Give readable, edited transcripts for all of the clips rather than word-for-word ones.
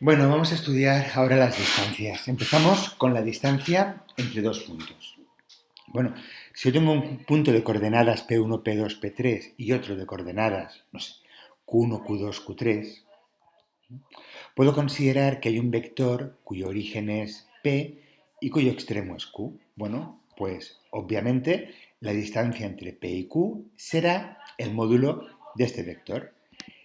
Bueno, vamos a estudiar ahora las distancias. Empezamos con la distancia entre dos puntos. Bueno, si yo tengo un punto de coordenadas P1, P2, P3 y otro de coordenadas, no sé, Q1, Q2, Q3, puedo considerar que hay un vector cuyo origen es P y cuyo extremo es Q. Bueno, pues obviamente la distancia entre P y Q será el módulo de este vector.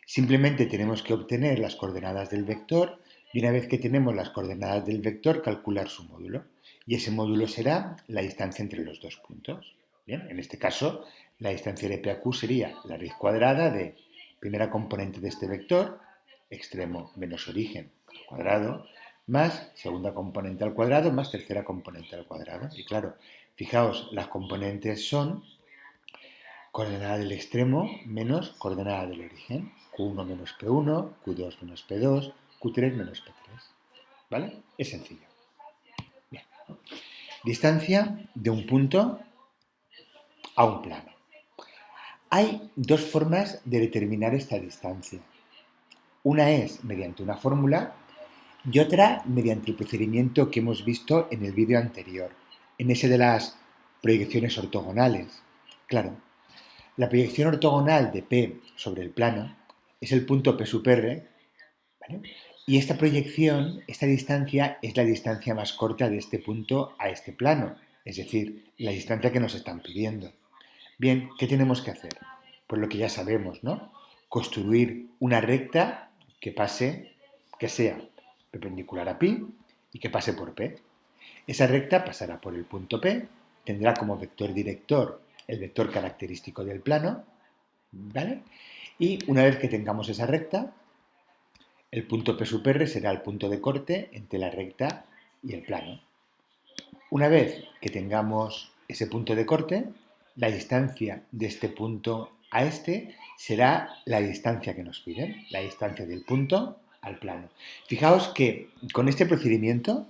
Simplemente tenemos que obtener las coordenadas del vector y una vez que tenemos las coordenadas del vector, calcular su módulo. Y ese módulo será la distancia entre los dos puntos. Bien, en este caso, la distancia de P a Q sería la raíz cuadrada de primera componente de este vector, extremo menos origen al cuadrado, más segunda componente al cuadrado, más tercera componente al cuadrado. Y claro, fijaos, las componentes son coordenada del extremo menos coordenada del origen. Q1 menos P1, Q2 menos P2, Q3 menos P3. ¿Vale? Es sencillo. Bien. Distancia de un punto a un plano. Hay dos formas de determinar esta distancia. Una es mediante una fórmula y otra mediante el procedimiento que hemos visto en el vídeo anterior, en ese de las proyecciones ortogonales. Claro, la proyección ortogonal de P sobre el plano es el punto P sub R, ¿vale? Y esta proyección, esta distancia, es la distancia más corta de este punto a este plano, es decir, la distancia que nos están pidiendo. Bien, ¿qué tenemos que hacer? Pues lo que ya sabemos, ¿no? Construir una recta que pase, que sea perpendicular a pi y que pase por P. Esa recta pasará por el punto P, tendrá como vector director el vector característico del plano, ¿vale? Y una vez que tengamos esa recta, el punto P sub R será el punto de corte entre la recta y el plano. Una vez que tengamos ese punto de corte, la distancia de este punto a este será la distancia que nos piden, la distancia del punto al plano. Fijaos que con este procedimiento,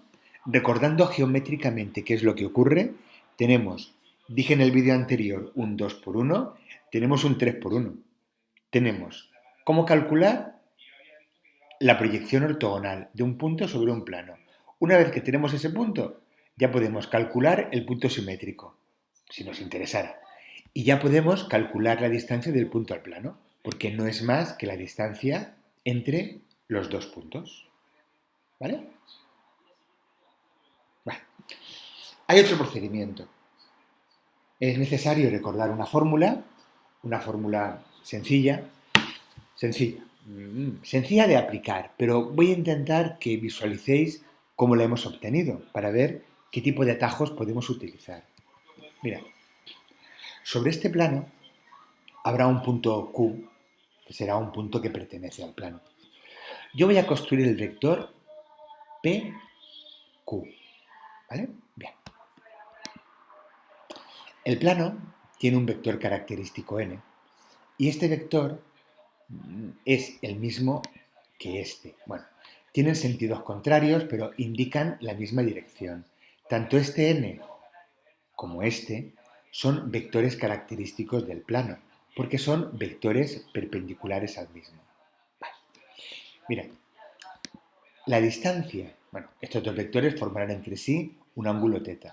recordando geométricamente qué es lo que ocurre, tenemos, dije en el vídeo anterior, un 2 por 1, tenemos un 3 por 1. Tenemos cómo calcular la proyección ortogonal de un punto sobre un plano. Una vez que tenemos ese punto, ya podemos calcular el punto simétrico, si nos interesara. Y ya podemos calcular la distancia del punto al plano, porque no es más que la distancia entre los dos puntos. ¿Vale? Bueno, hay otro procedimiento. Es necesario recordar una fórmula sencilla de aplicar, pero voy a intentar que visualicéis cómo la hemos obtenido para ver qué tipo de atajos podemos utilizar. Mira, sobre este plano habrá un punto Q, que será un punto que pertenece al plano. Yo voy a construir el vector PQ, ¿vale? Bien. El plano tiene un vector característico n y este vector es el mismo que este. Bueno, tienen sentidos contrarios, pero indican la misma dirección. Tanto este n como este son vectores característicos del plano, porque son vectores perpendiculares al mismo. Vale. Mira, la distancia, bueno, estos dos vectores formarán entre sí un ángulo θ.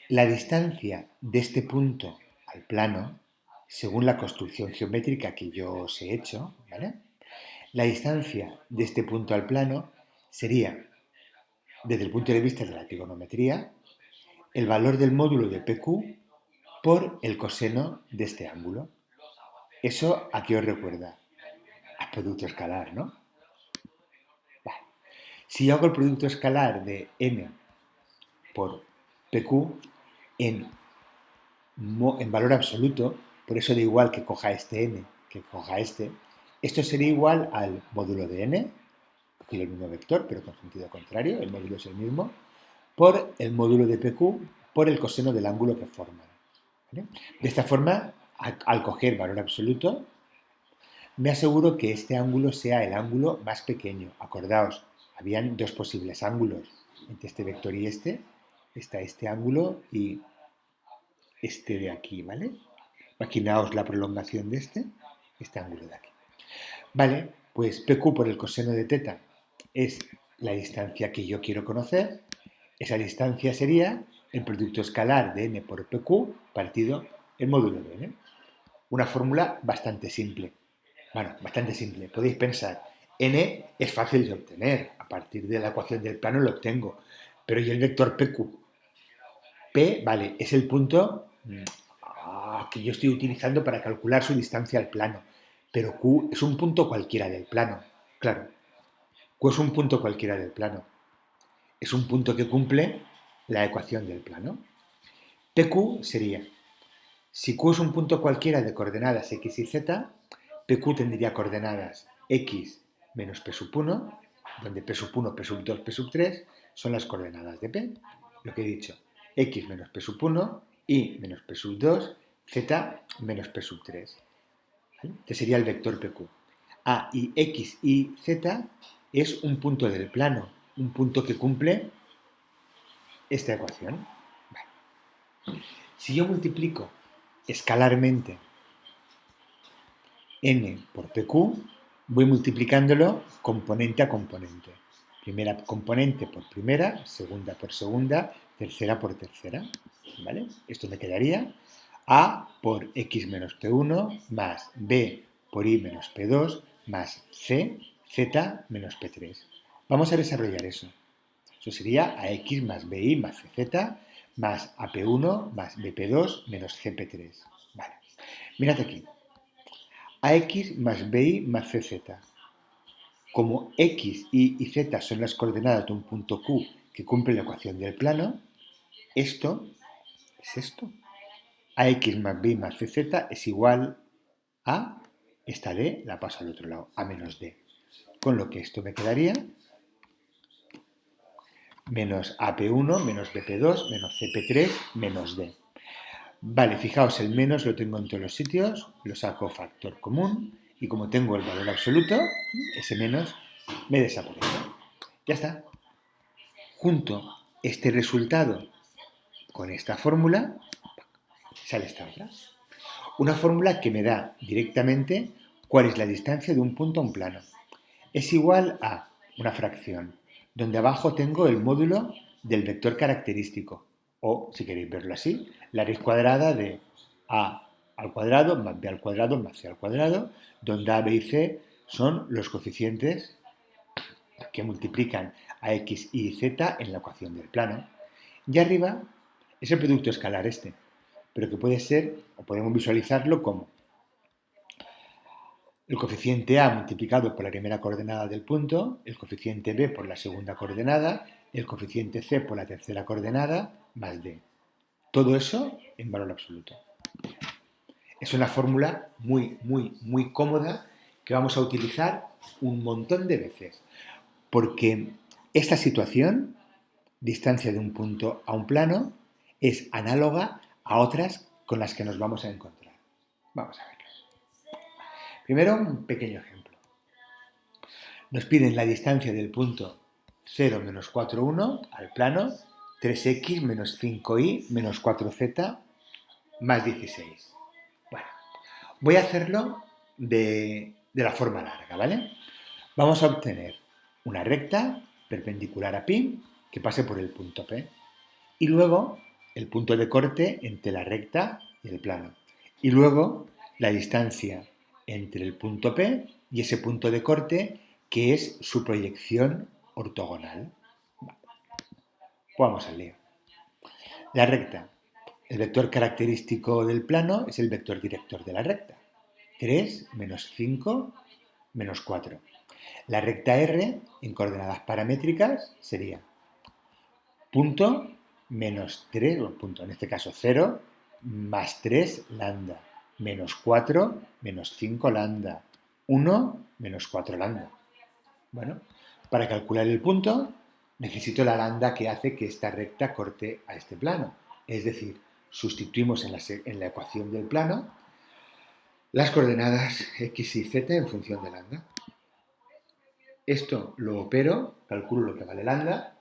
La distancia de este punto al plano, según la construcción geométrica que yo os he hecho, ¿vale? La distancia de este punto al plano sería, desde el punto de vista de la trigonometría, el valor del módulo de PQ por el coseno de este ángulo. ¿Eso a qué os recuerda? Al producto escalar, ¿no? Vale. Si yo hago el producto escalar de n por PQ en valor absoluto, por eso da igual que coja este n que coja este, esto sería igual al módulo de n, que es el mismo vector, pero con sentido contrario, el módulo es el mismo, por el módulo de PQ por el coseno del ángulo que forman. ¿Vale? De esta forma, al coger valor absoluto, me aseguro que este ángulo sea el ángulo más pequeño. Acordaos, habían dos posibles ángulos entre este vector y este. Está este ángulo y este de aquí, ¿vale? Imaginaos la prolongación de este ángulo de aquí. Vale, pues PQ por el coseno de θ es la distancia que yo quiero conocer. Esa distancia sería el producto escalar de n por pq partido el módulo de n. Una fórmula bastante simple. Bueno, bastante simple. Podéis pensar, n es fácil de obtener. A partir de la ecuación del plano lo obtengo. Pero ¿y el vector pq? P, vale, es el punto que yo estoy utilizando para calcular su distancia al plano. Pero Q es un punto cualquiera del plano. Claro, Q es un punto cualquiera del plano. Es un punto que cumple la ecuación del plano. PQ sería, si Q es un punto cualquiera de coordenadas x y z, PQ tendría coordenadas x menos P sub 1, donde P sub 1, P sub 2, P sub 3 son las coordenadas de P. Lo que he dicho, x menos P sub 1, y menos P sub 2, z menos P sub 3. ¿Vale? Este sería el vector PQ. Y x y z es un punto del plano, un punto que cumple esta ecuación. Vale. Si yo multiplico escalarmente n por pq, voy multiplicándolo componente a componente. Primera componente por primera, segunda por segunda, tercera por tercera. ¿Vale? Esto me quedaría a por x menos p1 más b por y menos p2 más c, z menos p3. Vamos a desarrollar eso. Eso sería a x más bi más cz más ap1 más bp2 menos cp3. Vale. Mirad aquí. Ax más bi más cz. Como x, y z son las coordenadas de un punto Q que cumple la ecuación del plano, esto es esto. Ax más b más cz es igual a esta d, la paso al otro lado, a menos d. Con lo que esto me quedaría menos ap1 menos bp2 menos cp3 menos d. Vale, fijaos, el menos lo tengo en todos los sitios, lo saco factor común y como tengo el valor absoluto, ese menos me desaparece. Ya está. Junto este resultado con esta fórmula, sale esta otra. Una fórmula que me da directamente cuál es la distancia de un punto a un plano. Es igual a una fracción, donde abajo tengo el módulo del vector característico, o, si queréis verlo así, la raíz cuadrada de a al cuadrado más b al cuadrado más c al cuadrado, donde a, b y c son los coeficientes que multiplican a x, y z en la ecuación del plano. Y arriba es el producto escalar este, pero que puede ser, o podemos visualizarlo como el coeficiente a multiplicado por la primera coordenada del punto, el coeficiente b por la segunda coordenada, el coeficiente c por la tercera coordenada, más d. Todo eso en valor absoluto. Es una fórmula muy cómoda que vamos a utilizar un montón de veces, porque esta situación, distancia de un punto a un plano, es análoga a otras con las que nos vamos a encontrar. Vamos a verlo. Primero, un pequeño ejemplo. Nos piden la distancia del punto 0 menos 4, 1 al plano 3x menos 5y menos 4z más 16. Bueno, voy a hacerlo de la forma larga, ¿vale? Vamos a obtener una recta perpendicular a pi que pase por el punto P y luego el punto de corte entre la recta y el plano y luego la distancia entre el punto P y ese punto de corte que es su proyección ortogonal. Vale. Vamos al lío. La recta. El vector característico del plano es el vector director de la recta. 3 menos 5 menos 4. La recta R en coordenadas paramétricas sería punto menos 3, o punto en este caso 0, más 3 lambda, menos 4 menos 5 lambda, 1 menos 4 lambda. Bueno, para calcular el punto necesito la lambda que hace que esta recta corte a este plano. Es decir, sustituimos en la ecuación del plano las coordenadas x y z en función de lambda. Esto lo opero, calculo lo que vale lambda,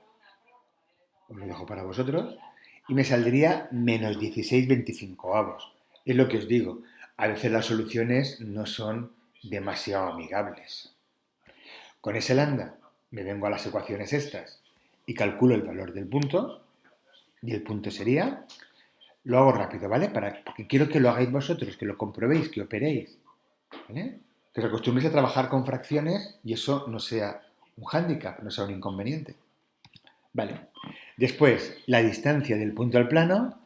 os lo dejo para vosotros, y me saldría menos 16/25. Es lo que os digo, a veces las soluciones no son demasiado amigables. Con ese lambda me vengo a las ecuaciones estas y calculo el valor del punto, y el punto sería, lo hago rápido, ¿vale? Porque quiero que lo hagáis vosotros, que lo comprobéis, que operéis, ¿vale? Que os acostumbréis a trabajar con fracciones y eso no sea un hándicap, no sea un inconveniente. Vale. Después, la distancia del punto al plano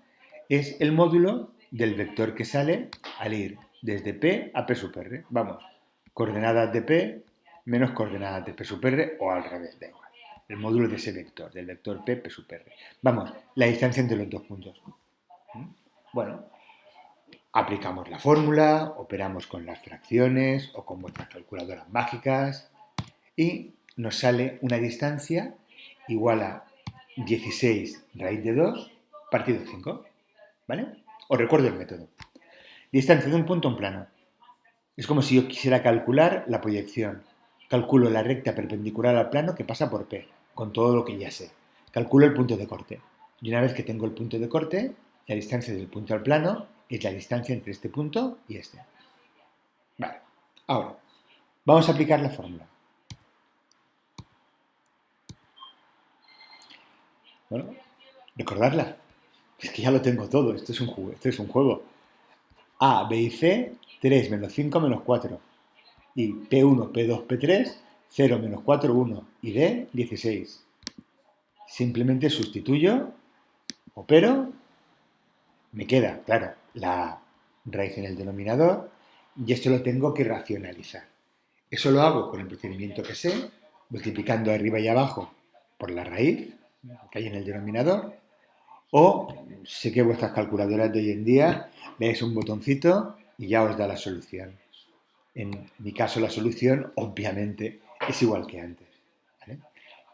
es el módulo del vector que sale al ir desde P a P sub R. Vamos, coordenadas de P menos coordenadas de P sub R o al revés, da igual. El módulo de ese vector, del vector P, P sub R. Vamos, la distancia entre los dos puntos. Bueno, aplicamos la fórmula, operamos con las fracciones o con vuestras calculadoras mágicas y nos sale una distancia igual a 16 raíz de 2 partido 5. ¿Vale? Os recuerdo el método. Distancia de un punto a un plano. Es como si yo quisiera calcular la proyección. Calculo la recta perpendicular al plano que pasa por P, con todo lo que ya sé. Calculo el punto de corte. Y una vez que tengo el punto de corte, la distancia del punto al plano es la distancia entre este punto y este. Vale. Ahora, vamos a aplicar la fórmula. Bueno, recordadla. Es que ya lo tengo todo. Esto es un juego. A, B y C, 3 menos 5 menos 4. Y P1, P2, P3, 0 menos 4, 1. Y D, 16. Simplemente sustituyo, opero, me queda, claro, la raíz en el denominador y esto lo tengo que racionalizar. Eso lo hago con el procedimiento que sé, multiplicando arriba y abajo por la raíz que hay en el denominador, o sé que vuestras calculadoras de hoy en día lees un botoncito y ya os da la solución. En mi caso la solución obviamente es igual que antes, ¿vale?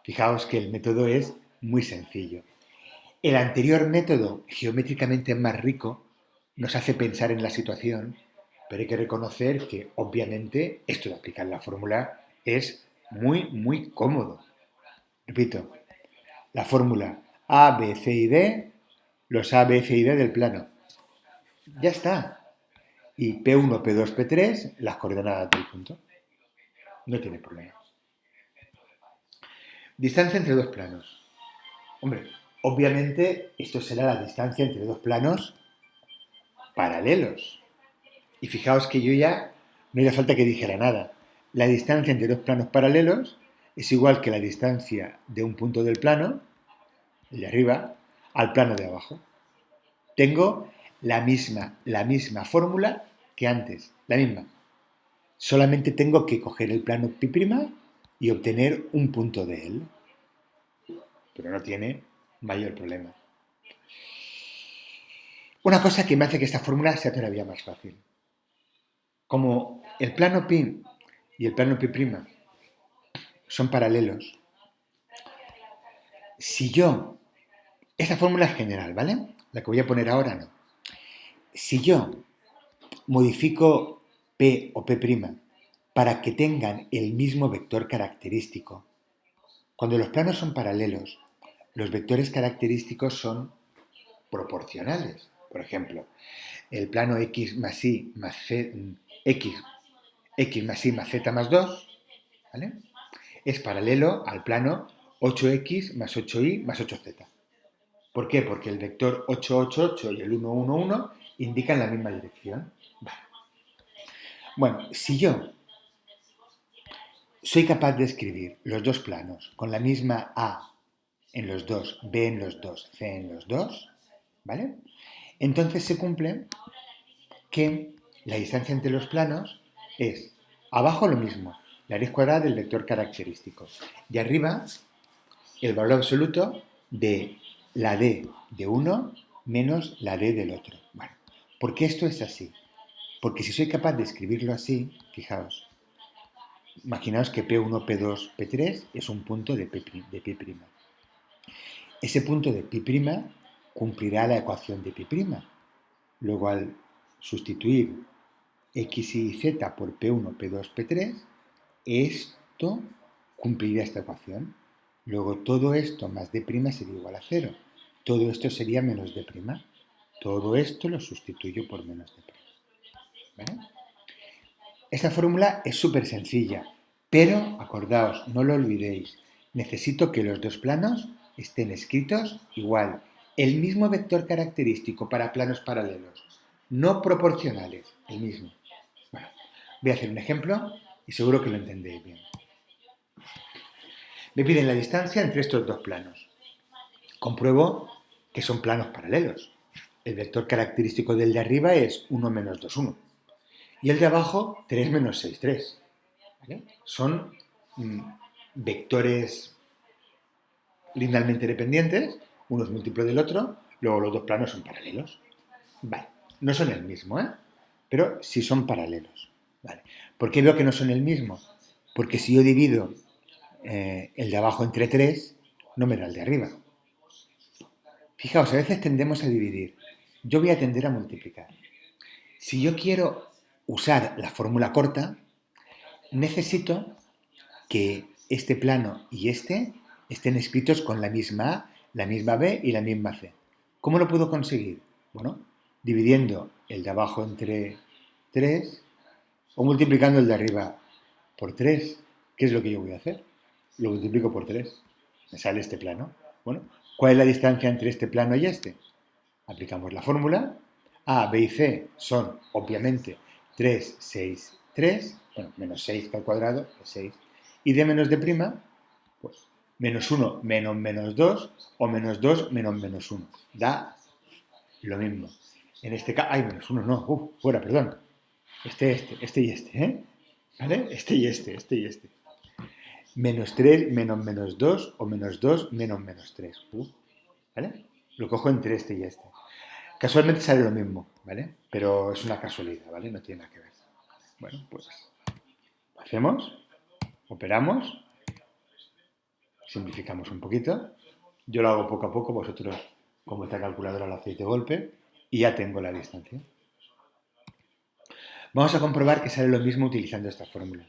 Fijaos que el método es muy sencillo. El anterior método, geométricamente más rico, nos hace pensar en la situación, pero hay que reconocer que obviamente esto de aplicar la fórmula es muy, muy cómodo. Repito, la fórmula A, B, C y D, los A, B, C y D del plano. Ya está. Y P1, P2, P3, las coordenadas del punto. No tiene problema. Distancia entre dos planos. Hombre, obviamente esto será la distancia entre dos planos paralelos. Y fijaos que yo ya no haría falta que dijera nada. La distancia entre dos planos paralelos es igual que la distancia de un punto del plano, el de arriba, al plano de abajo. Tengo la misma fórmula que antes, la misma. Solamente tengo que coger el plano pi' y obtener un punto de él. Pero no tiene mayor problema. Una cosa que me hace que esta fórmula sea todavía más fácil. Como el plano pi y el plano pi' son paralelos, si yo, esta fórmula es general, ¿vale? La que voy a poner ahora no. Si yo modifico P o P' para que tengan el mismo vector característico, cuando los planos son paralelos, los vectores característicos son proporcionales. Por ejemplo, el plano x más y más z, x más y más z más 2, ¿vale? Es paralelo al plano 8x más 8y más 8z. ¿Por qué? Porque el vector 888 y el 111 indican la misma dirección. Vale. Bueno, si yo soy capaz de escribir los dos planos con la misma A en los dos, B en los dos, C en los dos, ¿vale? Entonces se cumple que la distancia entre los planos es abajo lo mismo, la raíz cuadrada del vector característico, y arriba el valor absoluto de la D de uno menos la D del otro. Bueno, ¿por qué esto es así? Porque si soy capaz de escribirlo así, fijaos, imaginaos que P1, P2, P3 es un punto de P'. Ese punto de P' cumplirá la ecuación de P'. Luego al sustituir X y Z por P1, P2, P3, esto cumpliría esta ecuación. Luego todo esto más D' sería igual a 0. Todo esto sería menos D'. Todo esto lo sustituyo por menos D'. ¿Vale? Esta fórmula es súper sencilla, Pero, acordaos, no lo olvidéis, necesito que los dos planos estén escritos igual. El mismo vector característico para planos paralelos, no proporcionales, el mismo. Bueno, voy a hacer un ejemplo y seguro que lo entendéis bien. Me piden la distancia entre estos dos planos. Compruebo que son planos paralelos. El vector característico del de arriba es 1 menos 2, 1. Y el de abajo, 3 menos 6, 3. ¿Vale? Son vectores linealmente dependientes, uno es múltiplo del otro, luego los dos planos son paralelos. Vale, no son el mismo, ¿eh? Pero sí son paralelos. Vale. ¿Por qué veo que no son el mismo? Porque si yo divido el de abajo entre 3, no me da el de arriba. Fijaos, a veces tendemos a dividir. Yo voy a tender a multiplicar. Si yo quiero usar la fórmula corta, necesito que este plano y este estén escritos con la misma A, la misma B y la misma C. ¿Cómo lo puedo conseguir? Bueno, dividiendo el de abajo entre 3 o multiplicando el de arriba por 3. ¿Qué es lo que yo voy a hacer? Lo multiplico por 3. Me sale este plano. Bueno, ¿cuál es la distancia entre este plano y este? Aplicamos la fórmula. A, B y C son, obviamente, 3, 6, 3. Bueno, menos 6 al cuadrado es 6. Y D menos D prima, pues menos 1 menos menos 2 o menos 2 menos menos 1. Da lo mismo. En este caso, menos 1 no, fuera, perdón. Este y este, ¿eh? ¿Vale? Este y este. Menos 3 menos menos 2 o menos 2 menos menos 3. ¿Vale? Lo cojo entre este y este. Casualmente sale lo mismo, ¿vale? Pero es una casualidad, ¿vale? No tiene nada que ver. Bueno, pues lo hacemos, operamos, simplificamos un poquito. Yo lo hago poco a poco, vosotros con vuestra calculadora lo hacéis de golpe y ya tengo la distancia. Vamos a comprobar que sale lo mismo utilizando esta fórmula.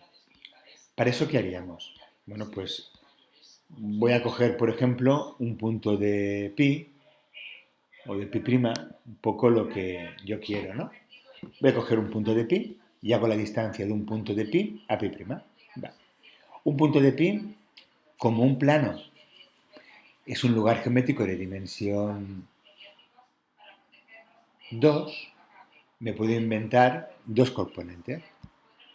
¿Para eso qué haríamos? Bueno, pues voy a coger, por ejemplo, un punto de pi o de pi prima, un poco lo que yo quiero, ¿no? Voy a coger un punto de pi y hago la distancia de un punto de pi a pi prima. Vale. Un punto de pi, como un plano, es un lugar geométrico de dimensión 2, me puedo inventar dos componentes.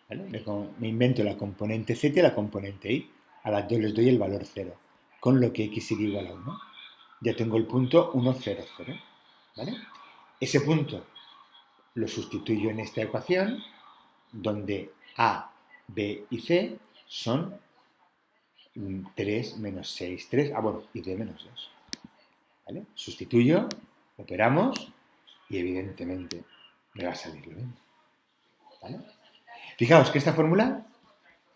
¿Vale? Me invento la componente z y la componente y. A las dos les doy el valor 0, con lo que x sigue igual a 1. Ya tengo el punto 1, 0, 0. ¿Vale? Ese punto lo sustituyo en esta ecuación, donde a, b y c son 3 menos 6, 3, bueno, y d menos 2. ¿Vale? Sustituyo, operamos y evidentemente me va a salir lo mismo. ¿Vale? Fijaos que esta fórmula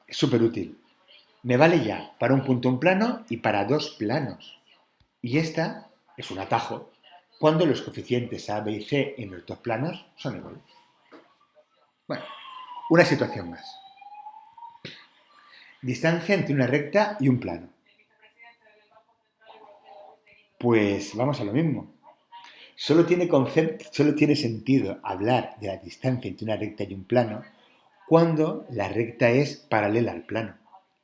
es súper útil. Me vale ya para un punto un plano y para dos planos. Y esta es un atajo cuando los coeficientes a, b y c en los dos planos son iguales. Bueno, una situación más. Distancia entre una recta y un plano. Pues vamos a lo mismo. Solo tiene sentido hablar de la distancia entre una recta y un plano cuando la recta es paralela al plano.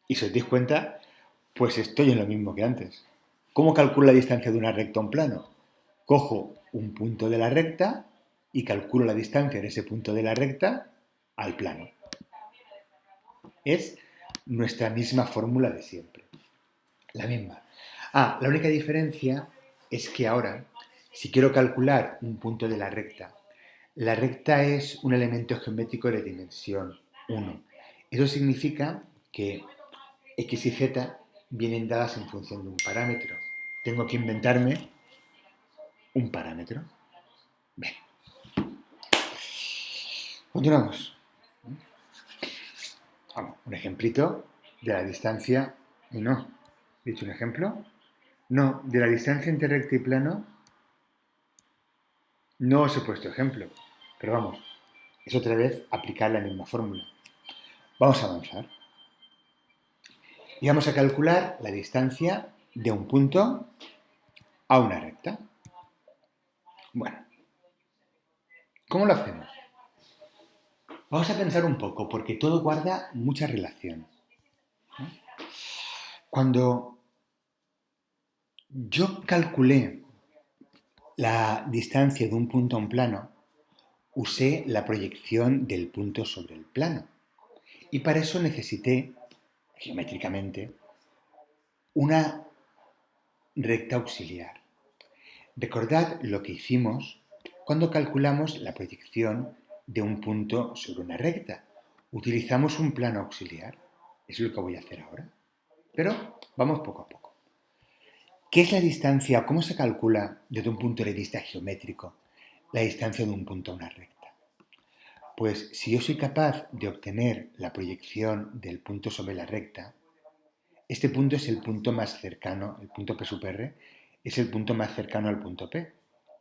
Y si os dais cuenta, pues estoy en lo mismo que antes. ¿Cómo calculo la distancia de una recta a un plano? Cojo un punto de la recta y calculo la distancia de ese punto de la recta al plano. Es nuestra misma fórmula de siempre. La misma. La única diferencia es que ahora, si quiero calcular un punto de la recta es un elemento geométrico de dimensión 1. Eso significa que x y z vienen dadas en función de un parámetro. Tengo que inventarme un parámetro. Bien. Continuamos. Vamos, un ejemplito de la distancia. Y no, ¿he dicho un ejemplo? No, de la distancia entre recta y plano no os he puesto ejemplo. Pero vamos, es otra vez aplicar la misma fórmula. Vamos a avanzar. Y vamos a calcular la distancia de un punto a una recta. Bueno, ¿cómo lo hacemos? Vamos a pensar un poco, porque todo guarda mucha relación. Cuando yo calculé la distancia de un punto a un plano, usé la proyección del punto sobre el plano. Y para eso necesité, geométricamente, una recta auxiliar. Recordad lo que hicimos cuando calculamos la proyección de un punto sobre una recta. Utilizamos un plano auxiliar. Es lo que voy a hacer ahora. Pero vamos poco a poco. ¿Qué es la distancia? ¿Cómo se calcula desde un punto de vista geométrico la distancia de un punto a una recta? Pues si yo soy capaz de obtener la proyección del punto sobre la recta, este punto es el punto más cercano, el punto P sub R, es el punto más cercano al punto P.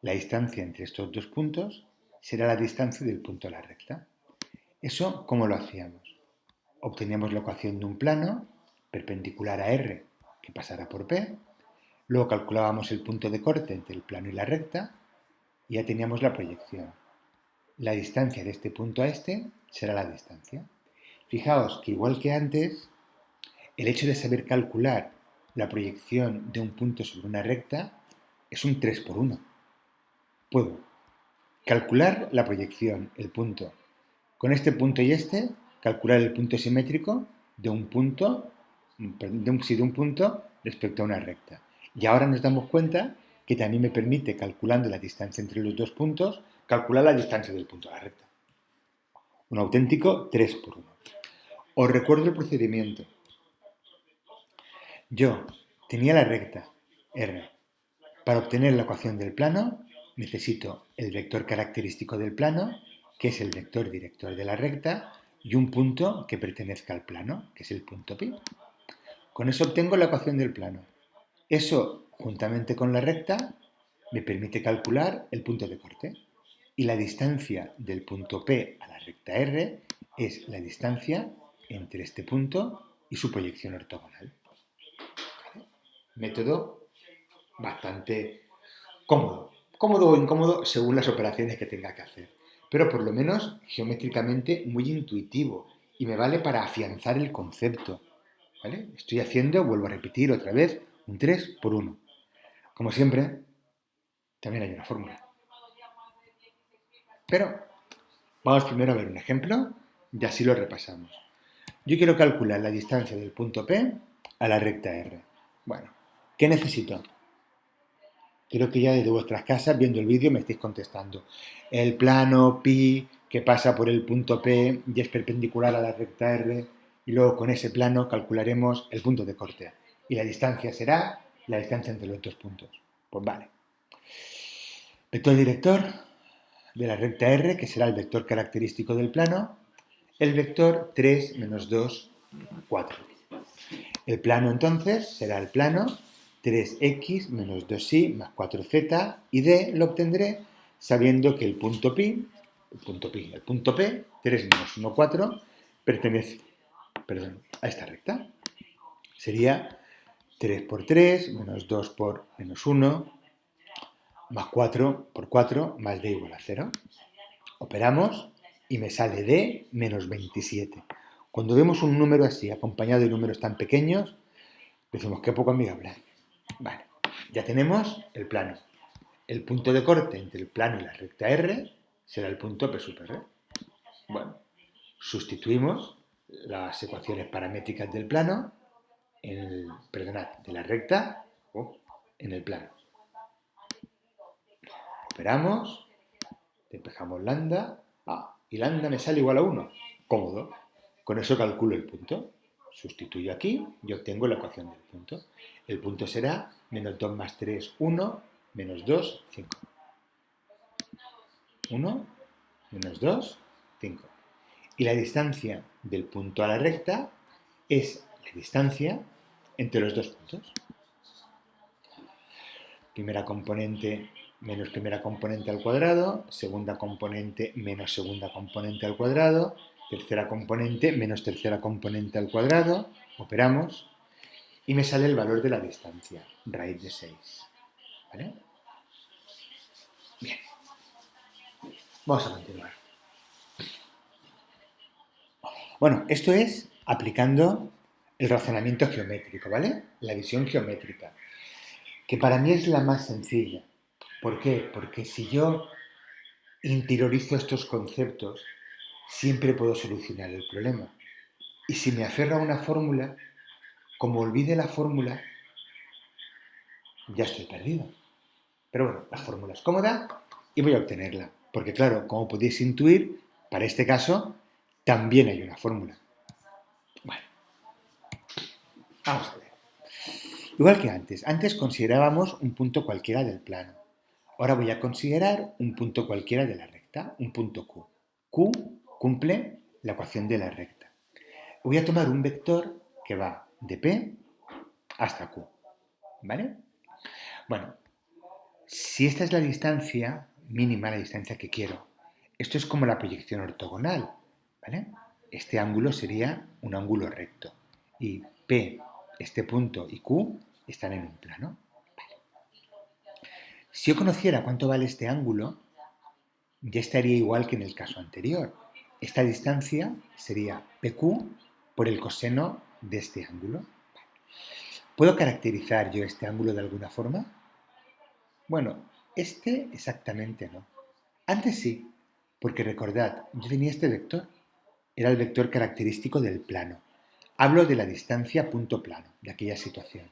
La distancia entre estos dos puntos será la distancia del punto a la recta. ¿Eso cómo lo hacíamos? Obteníamos la ecuación de un plano perpendicular a R que pasará por P, luego calculábamos el punto de corte entre el plano y la recta y ya teníamos la proyección. La distancia de este punto a este será la distancia. Fijaos que igual que antes, el hecho de saber calcular la proyección de un punto sobre una recta es un 3 por 1. Puedo calcular la proyección, el punto. Con este punto y este, calcular el punto simétrico de un punto, de un punto respecto a una recta. Y ahora nos damos cuenta que también me permite, calculando la distancia entre los dos puntos, calcular la distancia del punto a la recta. Un auténtico 3 por 1. Os recuerdo el procedimiento. Yo tenía la recta R. Para obtener la ecuación del plano, necesito el vector característico del plano, que es el vector director de la recta, y un punto que pertenezca al plano, que es el punto pi. Con eso obtengo la ecuación del plano. Eso, juntamente con la recta, me permite calcular el punto de corte. Y la distancia del punto P a la recta R es la distancia entre este punto y su proyección ortogonal. ¿Vale? Método bastante cómodo. Cómodo o incómodo según las operaciones que tenga que hacer. Pero por lo menos geométricamente muy intuitivo y me vale para afianzar el concepto. ¿Vale? Estoy haciendo, vuelvo a repetir otra vez, un 3 por 1. Como siempre, también hay una fórmula. Pero vamos primero a ver un ejemplo y así lo repasamos. Yo quiero calcular la distancia del punto P a la recta R. Bueno, ¿qué necesito? Creo que ya desde vuestras casas, viendo el vídeo, me estáis contestando. El plano pi que pasa por el punto P y es perpendicular a la recta R y luego con ese plano calcularemos el punto de corte. Y la distancia será la distancia entre los dos puntos. Pues vale. Vector director de la recta R, que será el vector característico del plano. El vector 3 menos 2, 4. El plano entonces será el plano 3x menos 2y más 4z y d lo obtendré sabiendo que el punto P, 3 menos 1, 4, pertenece a esta recta. Sería 3 por 3 menos 2 por menos 1 más 4 por 4 más d igual a 0. Operamos y me sale d menos 27. Cuando vemos un número así acompañado de números tan pequeños, decimos que poco amigable. Vale, ya tenemos el plano. El punto de corte entre el plano y la recta R será el punto P sub R. Bueno, sustituimos las ecuaciones paramétricas del plano de la recta en el plano. Operamos, despejamos lambda, y lambda me sale igual a 1. Cómodo. Con eso calculo el punto. Sustituyo aquí y obtengo la ecuación del punto. El punto será menos 2 más 3, 1, menos 2, 5. 1, menos 2, 5. Y la distancia del punto a la recta es la distancia entre los dos puntos. Primera componente menos primera componente al cuadrado, segunda componente menos segunda componente al cuadrado, tercera componente menos tercera componente al cuadrado, operamos y me sale el valor de la distancia, raíz de 6. ¿Vale? Bien, vamos a continuar. Bueno, esto es aplicando el razonamiento geométrico, ¿vale? La visión geométrica, que para mí es la más sencilla. ¿Por qué? Porque si yo interiorizo estos conceptos, siempre puedo solucionar el problema. Y si me aferro a una fórmula, como olvide la fórmula, ya estoy perdido. Pero bueno, la fórmula es cómoda y voy a obtenerla. Porque claro, como podéis intuir, para este caso también hay una fórmula. Bueno, vamos a ver. Igual que antes. Antes considerábamos un punto cualquiera del plano. Ahora voy a considerar un punto cualquiera de la recta, un punto Q. Q cumple la ecuación de la recta. Voy a tomar un vector que va de P hasta Q. ¿Vale? Bueno, si esta es la distancia mínima, la distancia que quiero, esto es como la proyección ortogonal, ¿vale? Este ángulo sería un ángulo recto y P, este punto y Q están en un plano. Vale. Si yo conociera cuánto vale este ángulo, ya estaría igual que en el caso anterior. Esta distancia sería PQ por el coseno de este ángulo. ¿Puedo caracterizar yo este ángulo de alguna forma? Bueno, este exactamente no. Antes sí, porque recordad, yo tenía este vector. Era el vector característico del plano. Hablo de la distancia punto plano, de aquella situación.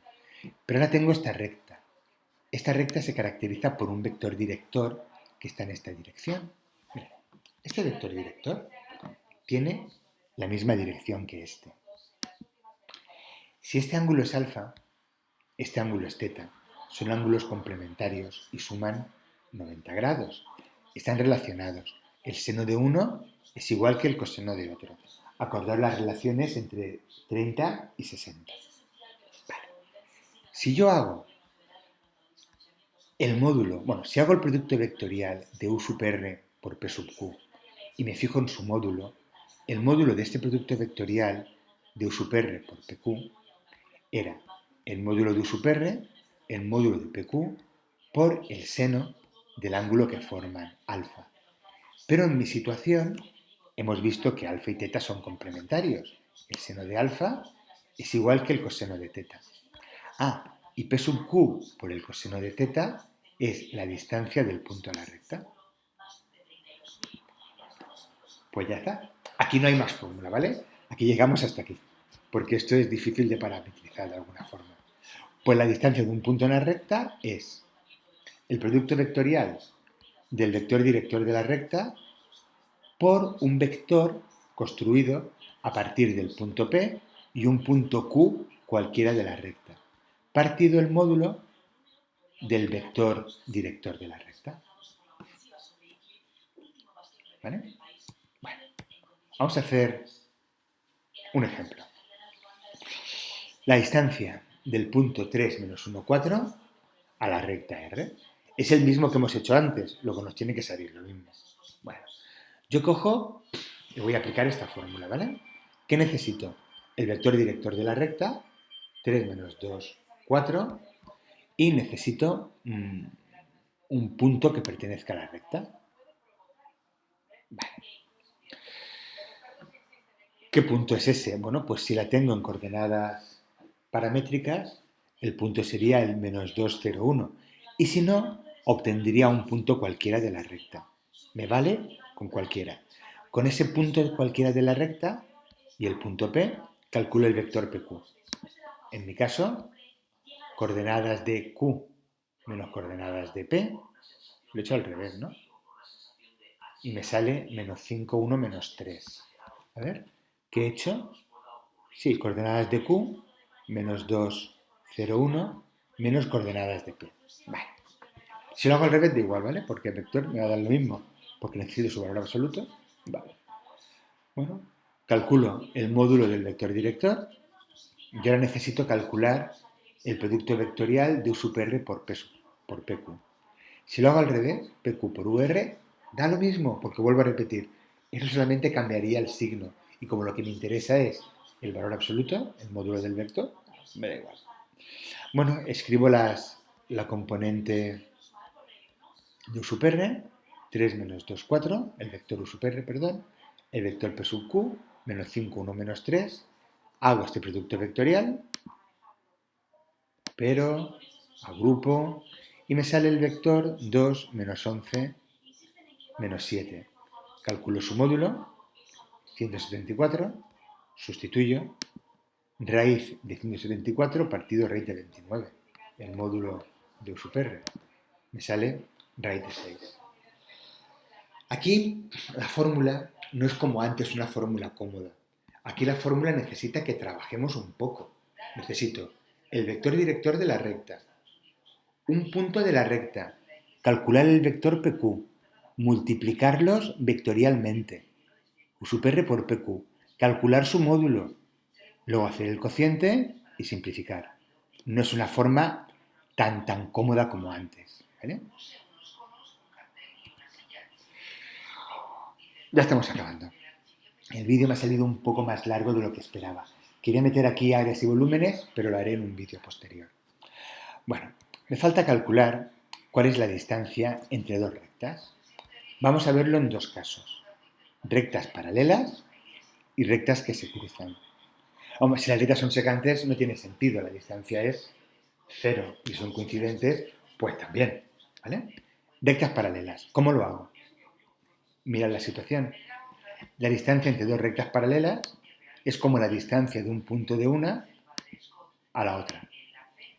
Pero ahora tengo esta recta. Esta recta se caracteriza por un vector director que está en esta dirección. Mira, este vector director tiene la misma dirección que este. Si este ángulo es alfa, este ángulo es teta. Son ángulos complementarios y suman 90 grados. Están relacionados. El seno de uno es igual que el coseno de otro. Acordar las relaciones entre 30 y 60. Vale. Si yo hago el módulo, bueno, si hago el producto vectorial de U sub R por P sub Q y me fijo en su módulo, el módulo de este producto vectorial de U sub R por PQ era el módulo de U sub R, el módulo de PQ, por el seno del ángulo que forman alfa. Pero en mi situación hemos visto que alfa y teta son complementarios. El seno de alfa es igual que el coseno de teta. Ah, y P sub Q por el coseno de teta es la distancia del punto a la recta. Pues ya está. Aquí no hay más fórmula, ¿vale? Aquí llegamos hasta aquí, porque esto es difícil de parametrizar de alguna forma. Pues la distancia de un punto en la recta es el producto vectorial del vector director de la recta por un vector construido a partir del punto P y un punto Q cualquiera de la recta, partido el módulo del vector director de la recta. ¿Vale? Bueno, vamos a hacer un ejemplo. La distancia del punto 3 menos 1, 4 a la recta R es el mismo que hemos hecho antes, lo que nos tiene que salir lo mismo. Bueno, yo cojo y voy a aplicar esta fórmula, ¿vale? ¿Qué necesito? El vector director de la recta, 3 menos 2, 4, y necesito un punto que pertenezca a la recta. Vale. ¿Qué punto es ese? Bueno, pues si la tengo en coordenadas paramétricas, el punto sería el menos 2, 0, 1. Y si no, obtendría un punto cualquiera de la recta. ¿Me vale? Con cualquiera. Con ese punto cualquiera de la recta y el punto P, calculo el vector PQ. En mi caso, coordenadas de Q menos coordenadas de P, lo he hecho al revés, ¿no? Y me sale menos 5, 1, menos 3. A ver, ¿qué he hecho? Sí, coordenadas de Q, menos 2, 0, 1, menos coordenadas de P. Vale. Si lo hago al revés, da igual, ¿vale? Porque el vector me va a dar lo mismo, porque necesito su valor absoluto. Vale. Bueno, calculo el módulo del vector director y ahora necesito calcular el producto vectorial de U sub R por PQ. Si lo hago al revés, PQ por UR, da lo mismo, porque vuelvo a repetir, eso solamente cambiaría el signo. Y como lo que me interesa es el valor absoluto, el módulo del vector, me da igual. Bueno, escribo la componente de U sub R, 3 menos 2, 4, el vector U sub R, perdón, el vector P sub Q, menos 5, 1, menos 3, hago este producto vectorial, pero agrupo y me sale el vector 2 menos 11 menos 7. Calculo su módulo, 174, sustituyo, raíz de 174 partido raíz de 29, el módulo de U sub R. Me sale raíz de 6. Aquí la fórmula no es como antes una fórmula cómoda. Aquí la fórmula necesita que trabajemos un poco. Necesito el vector director de la recta, un punto de la recta, calcular el vector PQ, multiplicarlos vectorialmente, U sub R por PQ, calcular su módulo, luego hacer el cociente y simplificar. No es una forma tan cómoda como antes, ¿vale? Ya estamos acabando. El vídeo me ha salido un poco más largo de lo que esperaba. Quería meter aquí áreas y volúmenes, pero lo haré en un vídeo posterior. Bueno, me falta calcular cuál es la distancia entre dos rectas. Vamos a verlo en dos casos. Rectas paralelas y rectas que se cruzan. Hombre, si las rectas son secantes no tiene sentido, la distancia es 0 y son coincidentes, pues también, ¿vale? Rectas paralelas, ¿cómo lo hago? Mirad la situación. La distancia entre dos rectas paralelas es como la distancia de un punto de una a la otra.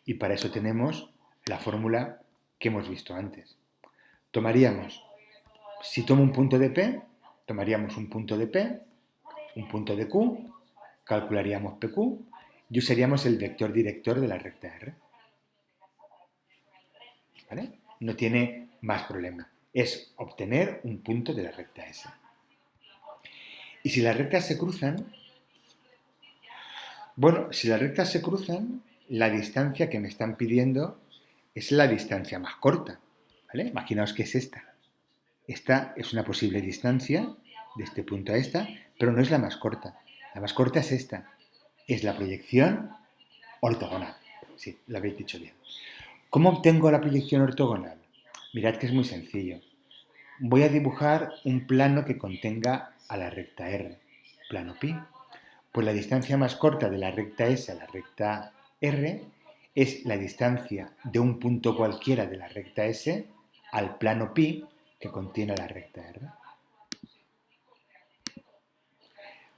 Y para eso tenemos la fórmula que hemos visto antes. Tomaríamos, si tomo un punto de P, tomaríamos un punto de P, un punto de Q, calcularíamos PQ y usaríamos el vector director de la recta R. ¿Vale? No tiene más problema. Es obtener un punto de la recta S. Y si las rectas se cruzan, bueno, si las rectas se cruzan, la distancia que me están pidiendo es la distancia más corta. ¿Vale? Imaginaos que es esta. Esta es una posible distancia de este punto a esta, pero no es la más corta. La más corta es esta. Es la proyección ortogonal. Sí, lo habéis dicho bien. ¿Cómo obtengo la proyección ortogonal? Mirad que es muy sencillo. Voy a dibujar un plano que contenga a la recta R, plano pi. Pues la distancia más corta de la recta S a la recta R es la distancia de un punto cualquiera de la recta S al plano pi que contiene la recta R.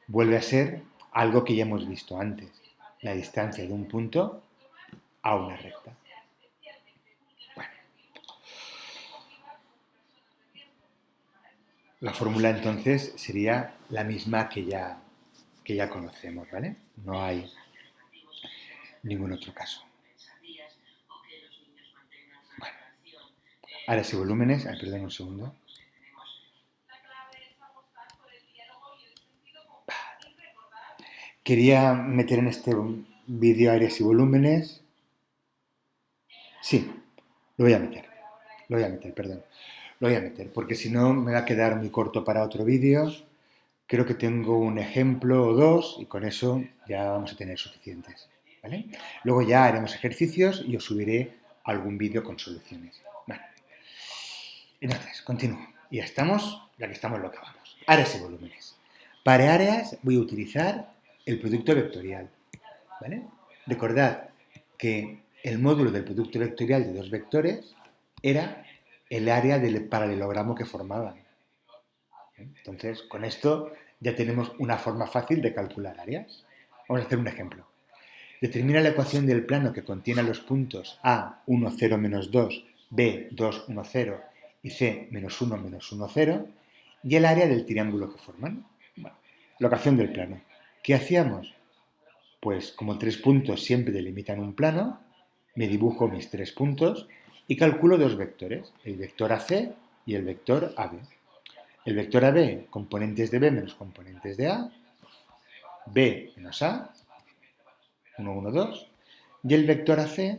Vuelve a ser algo que ya hemos visto antes, la distancia de un punto a una recta. Bueno, la fórmula entonces sería la misma que ya conocemos, ¿vale? No hay ningún otro caso. Bueno, áreas y volúmenes, perdón un segundo. Quería meter en este vídeo áreas y volúmenes. Sí, lo voy a meter, perdón. Lo voy a meter, porque si no me va a quedar muy corto para otro vídeo. Creo que tengo un ejemplo o dos y con eso ya vamos a tener suficientes, ¿vale? Luego ya haremos ejercicios y os subiré algún vídeo con soluciones. Bueno, entonces, continúo. Y ya que estamos lo acabamos. Áreas y volúmenes. Para áreas voy a utilizar el producto vectorial, ¿vale? Recordad que el módulo del producto vectorial de dos vectores era el área del paralelogramo que formaban. Entonces, con esto ya tenemos una forma fácil de calcular áreas. Vamos a hacer un ejemplo. Determina la ecuación del plano que contiene los puntos A, 1, 0, menos 2, B, 2, 1, 0 y C, menos 1, menos 1, 0 y el área del triángulo que forman. Bueno, locación del plano. ¿Qué hacíamos? Pues como tres puntos siempre delimitan un plano, me dibujo mis tres puntos y calculo dos vectores, el vector AC y el vector AB. El vector AB, componentes de B menos componentes de A, B menos A, 1, 1, 2, y el vector AC,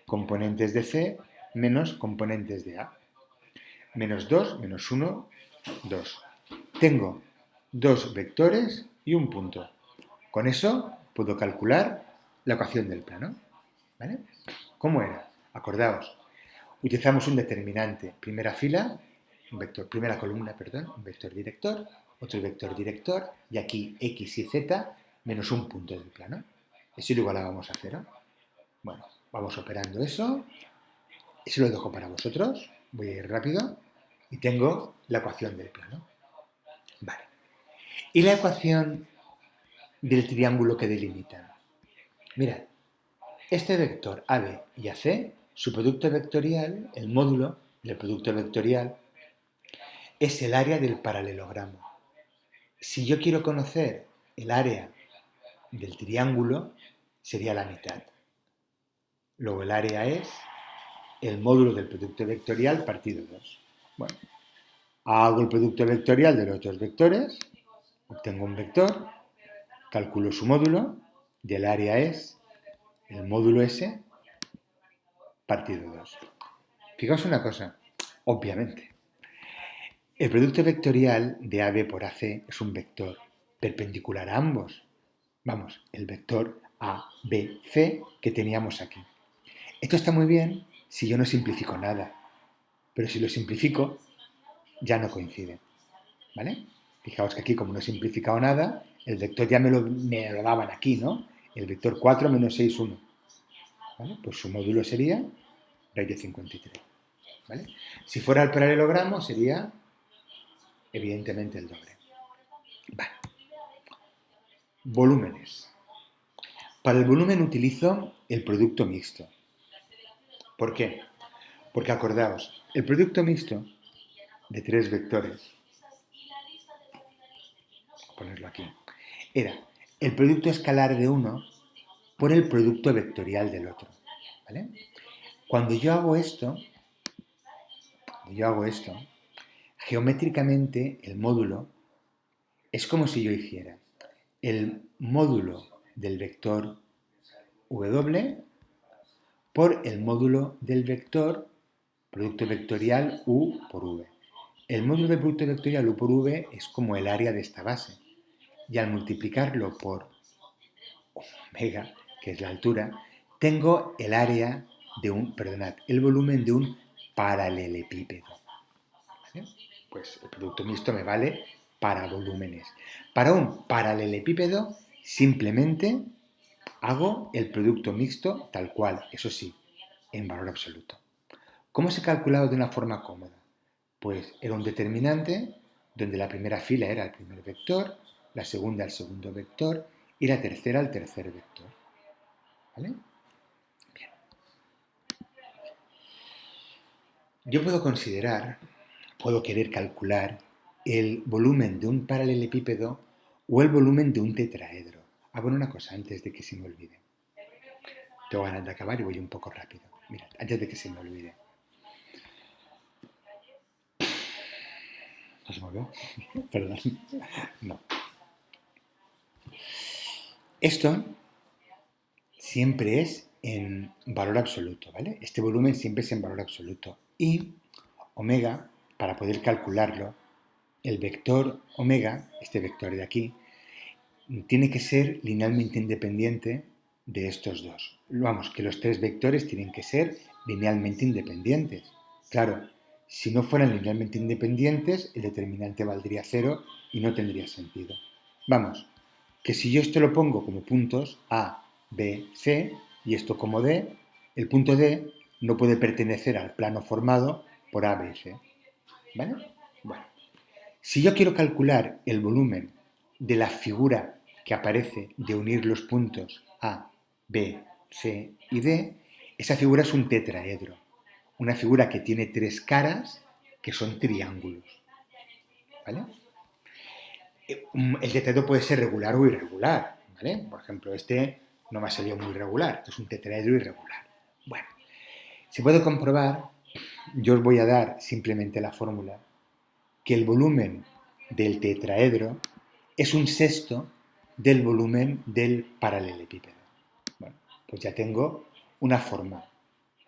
componentes de C menos componentes de A, menos 2, menos 1, 2. Tengo dos vectores y un punto. Con eso puedo calcular la ecuación del plano. ¿Vale? ¿Cómo era? Acordaos, utilizamos un determinante, primera fila, primera columna, perdón, un vector director, otro vector director, y aquí X y Z menos un punto del plano. Eso lo igualábamos a 0. Bueno, vamos operando eso. Eso lo dejo para vosotros. Voy a ir rápido. Y tengo la ecuación del plano. Vale. ¿Y la ecuación del triángulo que delimitan? Mirad, este vector AB y AC, su producto vectorial, el módulo del producto vectorial, es el área del paralelogramo. Si yo quiero conocer el área del triángulo, sería la mitad. Luego el área es el módulo del producto vectorial partido 2. Bueno, hago el producto vectorial de los dos vectores, obtengo un vector, calculo su módulo, y el área es el módulo S partido 2. Fijaos una cosa, obviamente, el producto vectorial de AB por AC es un vector perpendicular a ambos. Vamos, el vector ABC que teníamos aquí. Esto está muy bien si yo no simplifico nada, pero si lo simplifico, ya no coincide. ¿Vale? Fijaos que aquí, como no he simplificado nada, el vector ya me lo daban aquí, ¿no? El vector 4 menos 6, 1. ¿Vale? Pues su módulo sería raíz de 53. ¿Vale? Si fuera el paralelogramo, sería evidentemente el doble. Vale. Volúmenes. Para el volumen utilizo el producto mixto. ¿Por qué? Porque acordaos, el producto mixto de tres vectores, voy a ponerlo aquí, era el producto escalar de uno por el producto vectorial del otro. ¿Vale? Cuando yo hago esto, geométricamente el módulo es como si yo hiciera el módulo del vector W por el módulo del vector producto vectorial U por V. El módulo del producto vectorial U por V es como el área de esta base. Y al multiplicarlo por omega, que es la altura, tengo el área de el volumen de un paralelepípedo. ¿Vale? Pues el producto mixto me vale para volúmenes. Para un paralelepípedo, simplemente hago el producto mixto tal cual, eso sí, en valor absoluto. ¿Cómo se ha calculado de una forma cómoda? Pues era un determinante donde la primera fila era el primer vector, la segunda el segundo vector y la tercera el tercer vector. ¿Vale? Bien. Yo puedo querer calcular el volumen de un paralelepípedo o el volumen de un tetraedro. Bueno, una cosa antes de que se me olvide. Tengo ganas de acabar y voy un poco rápido. Mirad, antes de que se me olvide. ¿No se me olvidó? Perdón. No. Esto siempre es en valor absoluto, ¿vale? Este volumen siempre es en valor absoluto. Y omega, para poder calcularlo, el vector omega, este vector de aquí, tiene que ser linealmente independiente de estos dos. Vamos, que los tres vectores tienen que ser linealmente independientes. Claro, si no fueran linealmente independientes, el determinante valdría 0 y no tendría sentido. Vamos, que si yo esto lo pongo como puntos A, B, C y esto como D, el punto D no puede pertenecer al plano formado por A, B y C. ¿Vale? Bueno, si yo quiero calcular el volumen de la figura que aparece de unir los puntos A, B, C y D, esa figura es un tetraedro. Una figura que tiene tres caras que son triángulos. ¿Vale? El tetraedro puede ser regular o irregular. ¿Vale? Por ejemplo, este no me ha salido muy regular. Esto es un tetraedro irregular. Bueno, se puede comprobar, yo os voy a dar simplemente la fórmula, que el volumen del tetraedro es un sexto del volumen del paralelepípedo. Bueno, pues ya tengo una forma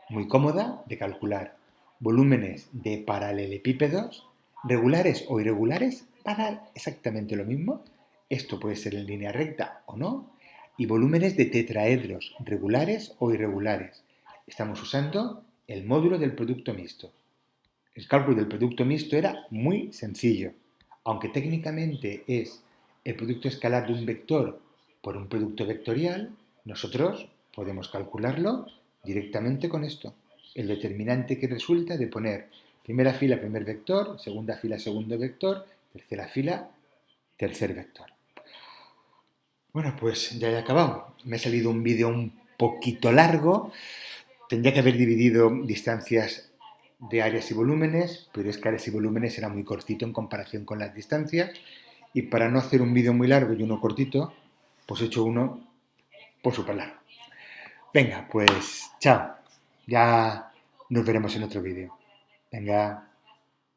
muy cómoda de calcular volúmenes de paralelepípedos regulares o irregulares para exactamente lo mismo. Esto puede ser en línea recta o no. Y volúmenes de tetraedros regulares o irregulares. Estamos usando el módulo del producto mixto. El cálculo del producto mixto era muy sencillo. Aunque técnicamente es el producto escalar de un vector por un producto vectorial, nosotros podemos calcularlo directamente con esto. El determinante que resulta de poner primera fila, primer vector, segunda fila, segundo vector, tercera fila, tercer vector. Bueno, pues ya he acabado. Me ha salido un vídeo un poquito largo. Tendría que haber dividido distancias de áreas y volúmenes, pero es que áreas y volúmenes era muy cortito en comparación con las distancias. Y para no hacer un vídeo muy largo y uno cortito, pues he hecho uno por súper largo. Venga, pues chao. Ya nos veremos en otro vídeo. Venga.